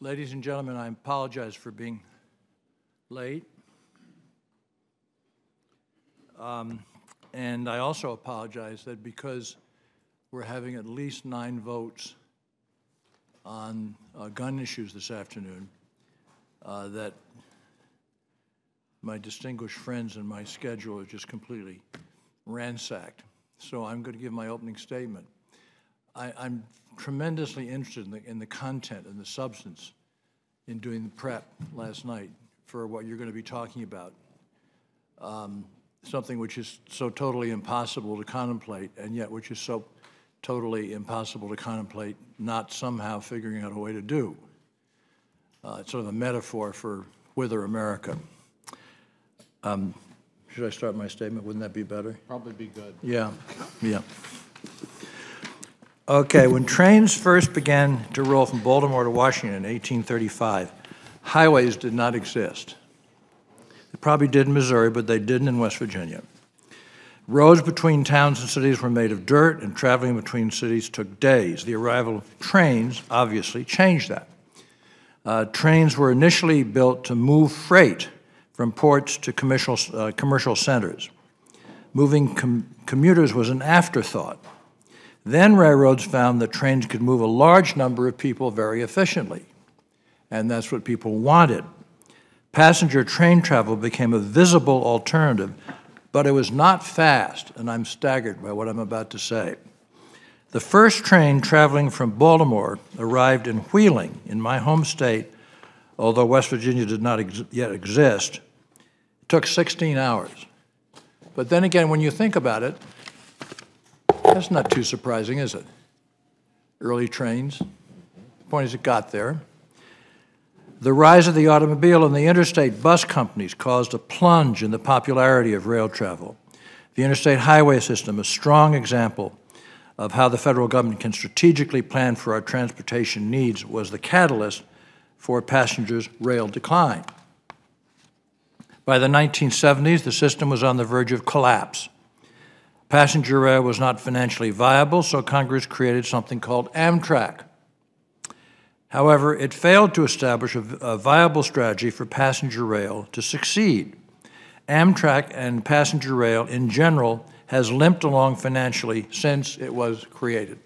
Ladies and gentlemen, I apologize for being late. And I also apologize that because we're having at least 9 votes on gun issues this afternoon, that my distinguished friends and my schedule are just completely ransacked. So I'm going to give my opening statement. I'm tremendously interested in the content and the substance in doing the prep last night for what you're going to be talking about. Something which is so totally impossible to contemplate, and yet which is so totally impossible to contemplate not somehow figuring out a way to do. It's sort of a metaphor for Whither America. Should I start my statement? Wouldn't that be better? Probably be good. Yeah. Okay, when trains first began to roll from Baltimore to Washington in 1835, highways did not exist. They probably did in Missouri, but they didn't in West Virginia. Roads between towns and cities were made of dirt, and traveling between cities took days. The arrival of trains obviously changed that. Trains were initially built to move freight from ports to commercial centers. Moving commuters was an afterthought. Then railroads found that trains could move a large number of people very efficiently, and that's what people wanted. Passenger train travel became a visible alternative, but it was not fast, and I'm staggered by what I'm about to say. The first train traveling from Baltimore arrived in Wheeling, in my home state, although West Virginia did not yet exist. It took 16 hours. But then again, when you think about it, that's not too surprising, is it? Early trains. The point is, it got there. The rise of the automobile and the interstate bus companies caused a plunge in the popularity of rail travel. The interstate highway system, a strong example of how the federal government can strategically plan for our transportation needs, was the catalyst for passengers' rail decline. By the 1970s, the system was on the verge of collapse. Passenger rail was not financially viable, so Congress created something called Amtrak. However, it failed to establish a viable strategy for passenger rail to succeed. Amtrak and passenger rail in general has limped along financially since it was created.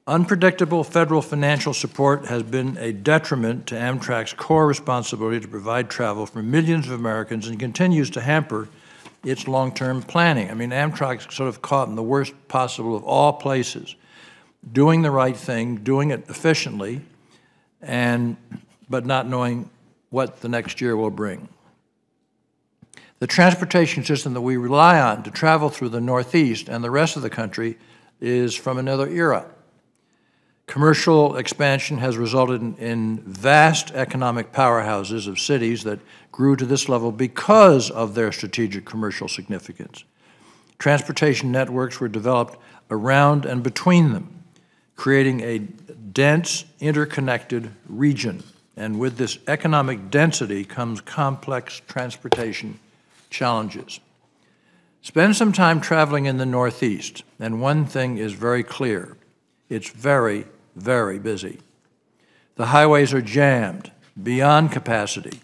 Unpredictable federal financial support has been a detriment to Amtrak's core responsibility to provide travel for millions of Americans and continues to hamper its long-term planning. I mean, Amtrak's sort of caught in the worst possible of all places, doing the right thing, doing it efficiently, but not knowing what the next year will bring. The transportation system that we rely on to travel through the Northeast and the rest of the country is from another era. Commercial expansion has resulted in vast economic powerhouses of cities that grew to this level because of their strategic commercial significance. Transportation networks were developed around and between them, creating a dense, interconnected region. And with this economic density comes complex transportation challenges. Spend some time traveling in the Northeast, and one thing is very clear. It's very, very busy. The highways are jammed, beyond capacity,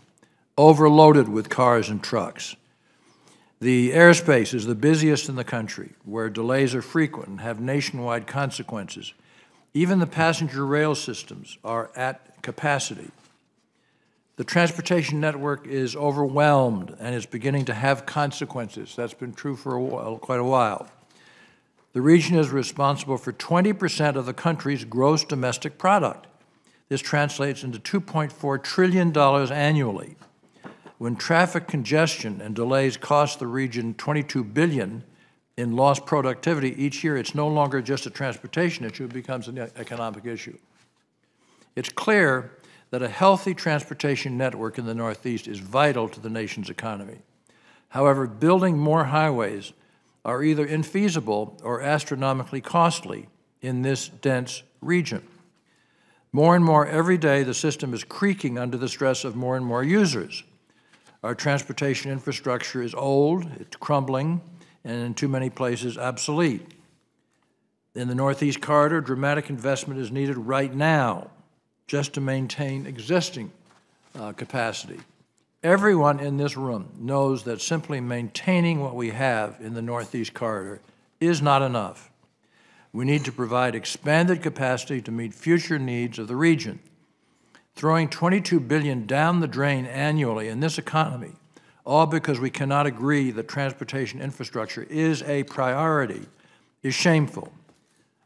overloaded with cars and trucks. The airspace is the busiest in the country, where delays are frequent and have nationwide consequences. Even the passenger rail systems are at capacity. The transportation network is overwhelmed and is beginning to have consequences. That's been true for quite a while. The region is responsible for 20% of the country's gross domestic product. This translates into $2.4 trillion annually. When traffic congestion and delays cost the region $22 billion in lost productivity each year, it's no longer just a transportation issue, it becomes an economic issue. It's clear that a healthy transportation network in the Northeast is vital to the nation's economy. However, building more highways are either infeasible or astronomically costly in this dense region. More and more every day, the system is creaking under the stress of more and more users. Our transportation infrastructure is old, it's crumbling, and in too many places obsolete. In the Northeast Corridor, dramatic investment is needed right now. just to maintain existing capacity. Everyone in this room knows that simply maintaining what we have in the Northeast Corridor is not enough. We need to provide expanded capacity to meet future needs of the region. Throwing $22 billion down the drain annually in this economy, all because we cannot agree that transportation infrastructure is a priority, is shameful.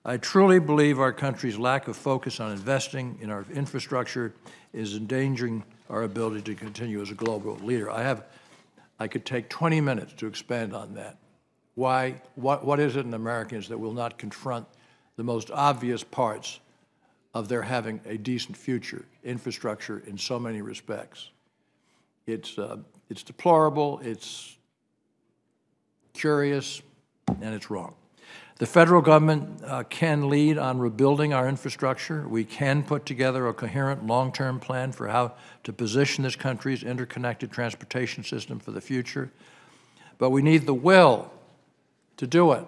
I truly believe our country's lack of focus on investing in our infrastructure is endangering our ability to continue as a global leader. I could take 20 minutes to expand on that. Why? What is it in Americans that will not confront the most obvious parts of their having a decent future, infrastructure in so many respects? It's deplorable, it's curious, and it's wrong. The federal government can lead on rebuilding our infrastructure. We can put together a coherent long-term plan for how to position this country's interconnected transportation system for the future. But we need the will to do it,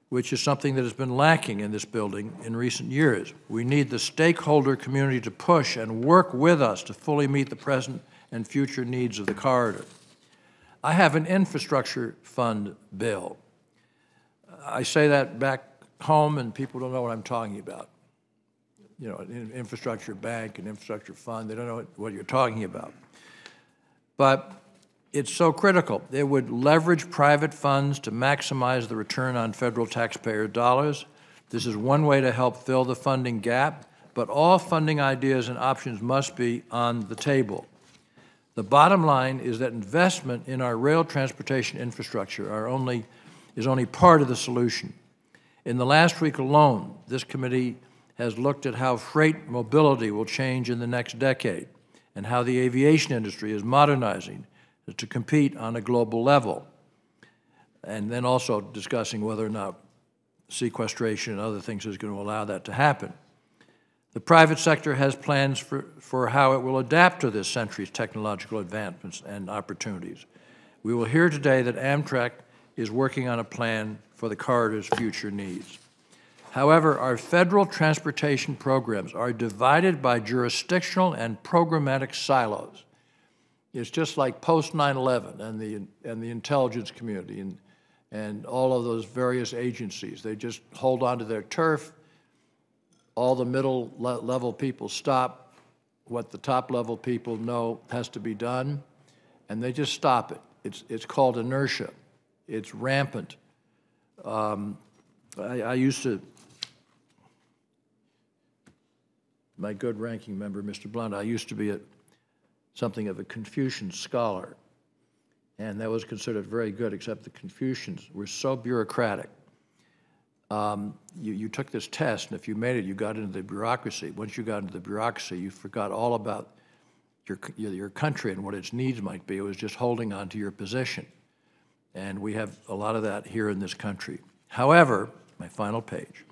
which is something that has been lacking in this building in recent years. We need the stakeholder community to push and work with us to fully meet the present and future needs of the corridor. I have an infrastructure fund bill. I say that back home, and people don't know what I'm talking about. You know, an infrastructure bank, an infrastructure fund, they don't know what you're talking about. But it's so critical. It would leverage private funds to maximize the return on federal taxpayer dollars. This is one way to help fill the funding gap, but all funding ideas and options must be on the table. The bottom line is that investment in our rail transportation infrastructure is only part of the solution. In the last week alone, this committee has looked at how freight mobility will change in the next decade and how the aviation industry is modernizing to compete on a global level, and then also discussing whether or not sequestration and other things is going to allow that to happen. The private sector has plans for how it will adapt to this century's technological advancements and opportunities. We will hear today that Amtrak is working on a plan for the corridor's future needs. However, our federal transportation programs are divided by jurisdictional and programmatic silos. It's just like post 9/11 and the intelligence community and all of those various agencies. They just hold on to their turf. All the middle level people stop what the top level people know has to be done, and they just stop it. It's called inertia. It's rampant. I used to, my good ranking member, Mr. Blunt, I used to be something of a Confucian scholar, and that was considered very good, except the Confucians were so bureaucratic. You took this test, and if you made it, you got into the bureaucracy. Once you got into the bureaucracy, you forgot all about your country and what its needs might be. It was just holding on to your position. And we have a lot of that here in this country. However, my final page,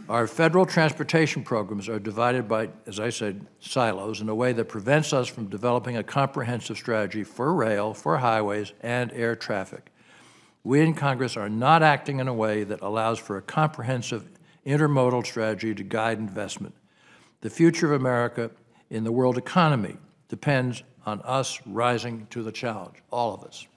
our federal transportation programs are divided by, as I said, silos in a way that prevents us from developing a comprehensive strategy for rail, for highways, and air traffic. We in Congress are not acting in a way that allows for a comprehensive intermodal strategy to guide investment. The future of America in the world economy depends on us rising to the challenge, all of us.